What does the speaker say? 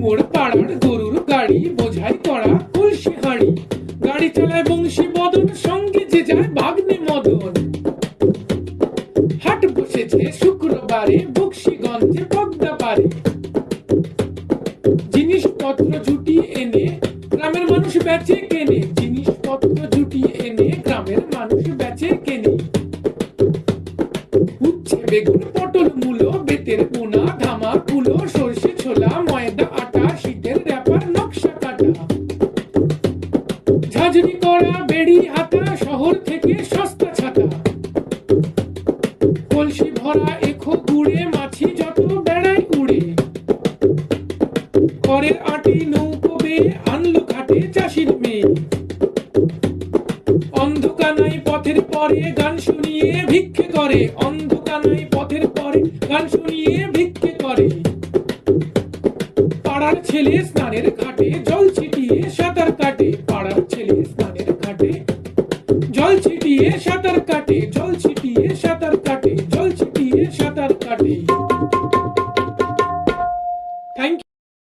মোর পাড়ার গরুর গাড়ি বোঝাই করা কলসি হাঁড়ি, গাড়ি চালায় বংশী বদন, সঙ্গে যে যায় ভাগ্নে মদন। হাট বসেছে শুক্রবারে বক্সিগঞ্জে পদ্মা পারে, জিনিসপত্র জুটিয়ে এনে গ্রামের মানুষ বেচে কেনে, জিনিসপত্র জুটিয়ে এনে গ্রামের মানুষ বেচে কেনে। উচ্ছে বেগুন পটল মূলো বেতের বোনা ধামা কুলো, সর্ষে ছোলা ময়দা আটা শীতের র্যাপার নকশা কাটা, ঝাঁঝরি করা বেড়ি হাতা শহর থেকে সস্তা ছাতা। কলসি ভরা এখো গুড়ে মাছি যত বেড়ায় উড়ে, ঘরের আটি নৌকো বেয়ে আনলো ঘাটে চাষির মেয়ে। অন্ধকানাই পথের পরে গান শুনিয়ে ভিক্ষে করে, অন্ধকানাই পথের পরে গান শুনিয়ে ভিক্ষে করে। পাড়ার ছেলে স্নানের ঘাটে জল ছিটিয়ে সাঁতার কাটে, পাড়ার ছেলে স্নানের ঘাটে জল ছিটিয়ে সাঁতার কাটে, জল ছিটিয়ে সাঁতার কাটে, জল ছিটিয়ে সাঁতার কাটে।